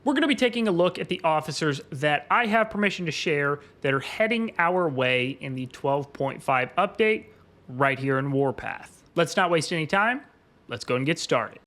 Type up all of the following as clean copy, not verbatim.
we're going to be taking a look at the officers that I have permission to share that are heading our way in the 12.5 update right here in Warpath. Let's not waste any time. Let's go and get started.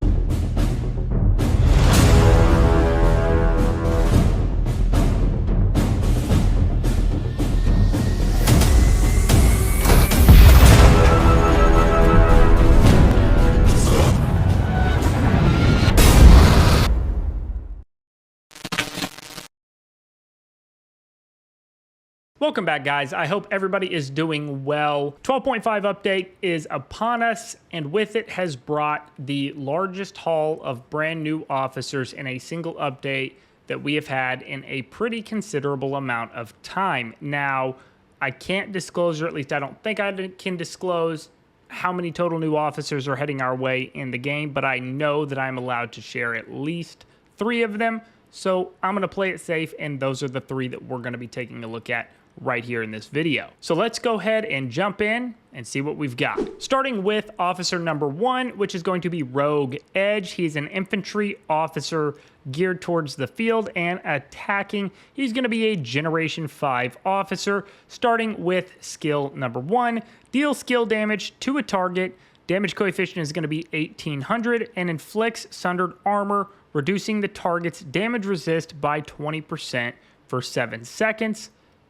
Welcome back, guys. I hope everybody is doing well. 12.5 update is upon us, and with it has brought the largest haul of brand new officers in a single update that we have had in a pretty considerable amount of time. Now, I can't disclose, or at least I don't think I can disclose, how many total new officers are heading our way in the game, but I know that I'm allowed to share at least 3 of them. So I'm going to play it safe, and those are the 3 that we're going to be taking a look at right here in this video. So let's go ahead and jump in and see what we've got. Starting with officer number 1, which is going to be Rogue Edge. He's an infantry officer geared towards the field and attacking. He's going to be a Generation 5 officer, starting with skill number 1. Deal skill damage to a target. Damage coefficient is going to be 1800 and inflicts sundered armor, reducing the target's damage resist by 20% for 7 seconds.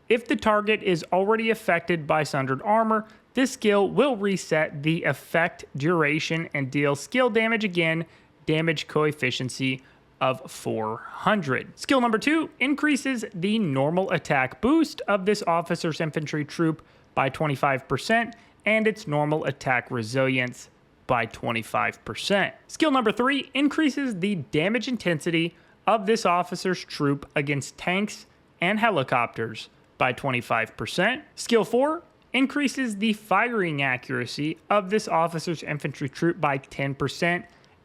If the target is already affected by sundered armor, this skill will reset the effect duration and deal skill damage again, damage coefficient of 400. Skill number 2 increases the normal attack boost of this officer's infantry troop by 25% and its normal attack resilience by 25%. Skill number 3 increases the damage intensity of this officer's troop against tanks and helicopters by 25%. Skill 4 increases the firing accuracy of this officer's infantry troop by 10%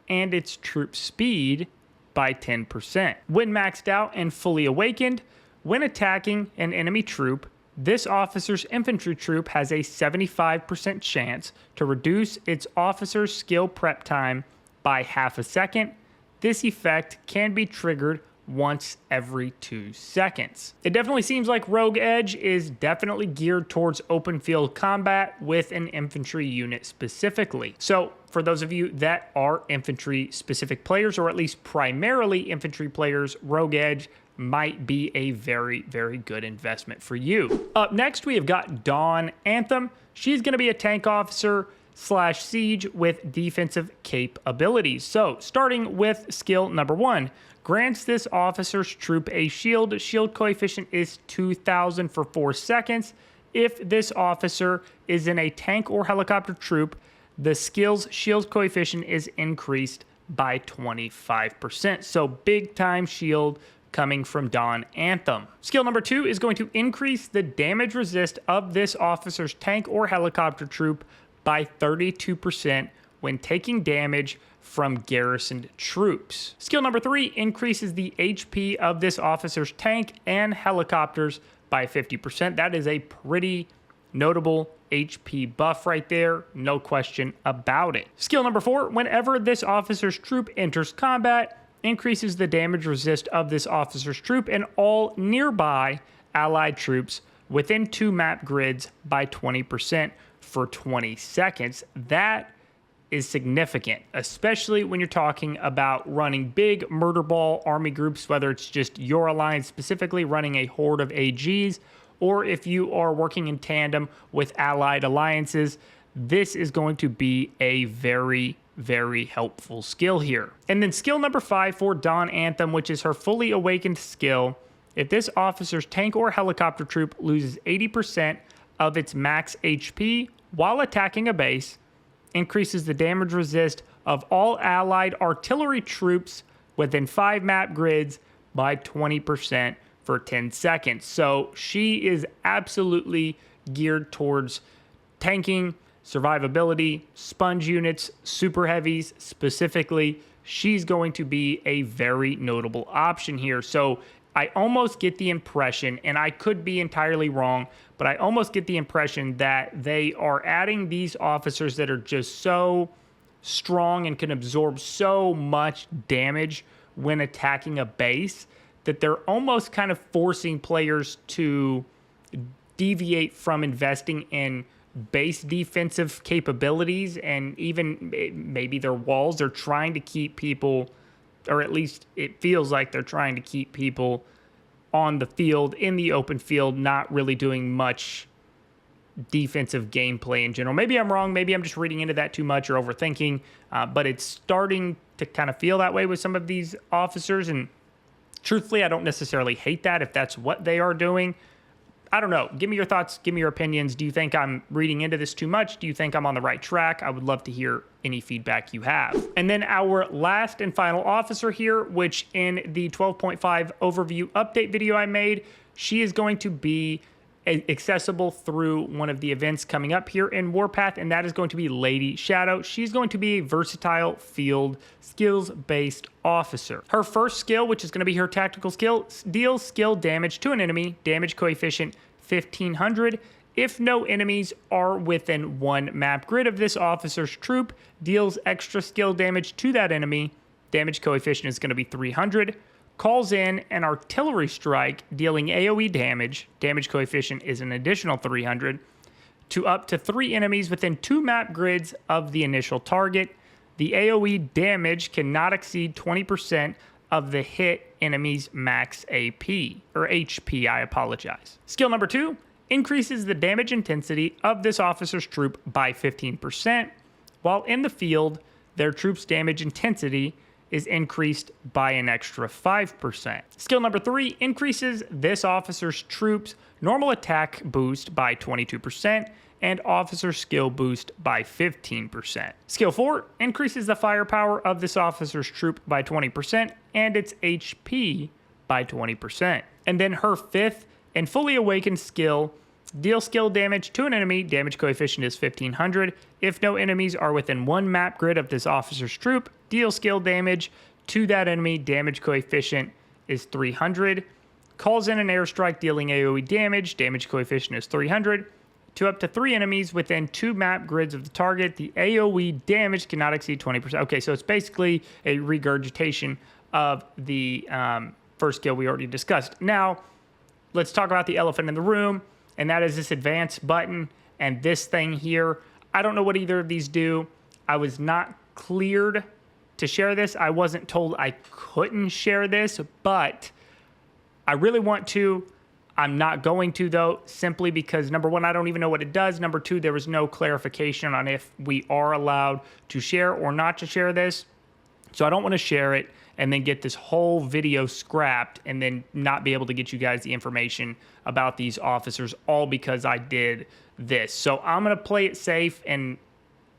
and its troop speed by 10%. When maxed out and fully awakened, when attacking an enemy troop, this officer's infantry troop has a 75% chance to reduce its officer's skill prep time by half a second. This effect can be triggered once every 2 seconds. It definitely seems like Rogue Edge is definitely geared towards open field combat with an infantry unit specifically. So for those of you that are infantry specific players, or at least primarily infantry players, Rogue Edge might be a very, very good investment for you. Up next, we have got Dawn Anthem. She's going to be a tank officer / siege with defensive capabilities. So starting with skill number 1, grants this officer's troop a shield. Shield coefficient is 2000 for 4 seconds. If this officer is in a tank or helicopter troop, the skill's shield coefficient is increased by 25%. So big time shield coming from Dawn Anthem. Skill number 2 is going to increase the damage resist of this officer's tank or helicopter troop by 32% when taking damage from garrisoned troops. Skill number 3 increases the HP of this officer's tank and helicopters by 50%. That is a pretty notable HP buff right there, no question about it. Skill number 4, whenever this officer's troop enters combat, increases the damage resist of this officer's troop and all nearby allied troops within 2 map grids by 20% for 20 seconds. That is significant, especially when you're talking about running big murder ball army groups, whether it's just your alliance specifically running a horde of AGs, or if you are working in tandem with allied alliances. This is going to be a very, very helpful skill here. And then skill number 5 for Dawn Anthem, which is her fully awakened skill. If this officer's tank or helicopter troop loses 80% of its max HP while attacking a base, increases the damage resist of all allied artillery troops within 5 map grids by 20% for 10 seconds. So she is absolutely geared towards tanking, survivability, sponge units, super heavies specifically. She's going to be a very notable option here. So I almost get the impression, and I could be entirely wrong, but I almost get the impression that they are adding these officers that are just so strong and can absorb so much damage when attacking a base, that they're almost kind of forcing players to deviate from investing in base defensive capabilities and even maybe their walls. They're trying to keep people, or at least it feels like they're trying to keep people on the field, in the open field, not really doing much defensive gameplay in general. Maybe I'm wrong. Maybe I'm just reading into that too much or overthinking, but it's starting to kind of feel that way with some of these officers. And truthfully, I don't necessarily hate that if that's what they are doing. I don't know. Give me your thoughts. Give me your opinions. Do you think I'm reading into this too much? Do you think I'm on the right track? I would love to hear any feedback you have. And then our last and final officer here, which in the 12.5 overview update video I made, she is going to be accessible through one of the events coming up here in Warpath, and that is going to be Lady Shadow. She's going to be a versatile field skills-based officer. Her first skill, which is going to be her tactical skill, deals skill damage to an enemy, damage coefficient 1500. If no enemies are within one map grid of this officer's troop, deals extra skill damage to that enemy, damage coefficient is going to be 300. Calls in an artillery strike, dealing AoE damage, damage coefficient is an additional 300, to up to 3 enemies within 2 map grids of the initial target. The AoE damage cannot exceed 20% of the hit enemy's max AP, or HP, I apologize. Skill number 2, increases the damage intensity of this officer's troop by 15%. While in the field, their troop's damage intensity is increased by an extra 5%. Skill number 3 increases this officer's troops' normal attack boost by 22% and officer skill boost by 15%. Skill 4 increases the firepower of this officer's troop by 20% and its HP by 20%. And then her 5th and fully awakened skill, deal skill damage to an enemy, damage coefficient is 1500. If no enemies are within 1 map grid of this officer's troop, deal skill damage to that enemy, damage coefficient is 300. Calls in an airstrike dealing AoE damage, damage coefficient is 300. To up to 3 enemies within 2 map grids of the target, the AoE damage cannot exceed 20%. Okay, so it's basically a regurgitation of the first skill we already discussed. Now, let's talk about the elephant in the room, and that is this advance button and this thing here. I don't know what either of these do. I was not cleared to share this. I wasn't told I couldn't share this, but I really want to. I'm not going to, though, simply because, number one, I don't even know what it does. Number two, there was no clarification on if we are allowed to share or not to share this. So I don't want to share it and then get this whole video scrapped and then not be able to get you guys the information about these officers, all because I did this. So I'm going to play it safe, and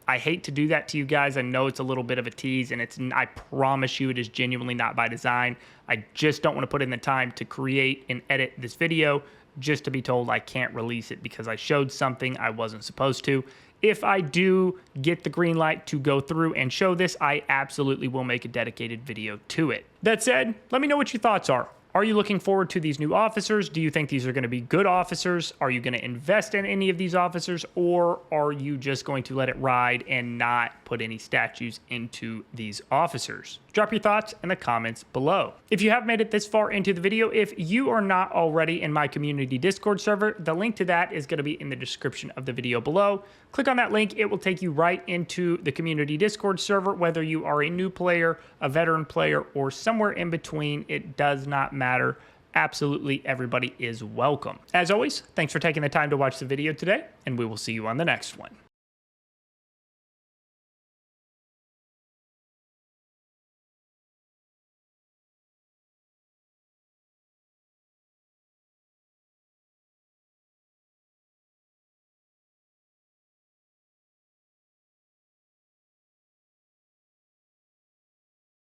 I hate to do that to you guys. I know it's a little bit of a tease, and I promise you it is genuinely not by design. I just don't want to put in the time to create and edit this video just to be told I can't release it because I showed something I wasn't supposed to. If I do get the green light to go through and show this, I absolutely will make a dedicated video to it. That said, let me know what your thoughts are. Are you looking forward to these new officers? Do you think these are going to be good officers? Are you going to invest in any of these officers, or are you just going to let it ride and not put any statues into these officers? Drop your thoughts in the comments below. If you have made it this far into the video, if you are not already in my community Discord server, the link to that is going to be in the description of the video below. Click on that link. It will take you right into the community Discord server. Whether you are a new player, a veteran player, or somewhere in between, it does not matter. Absolutely everybody is welcome. As always, thanks for taking the time to watch the video today, and we will see you on the next one.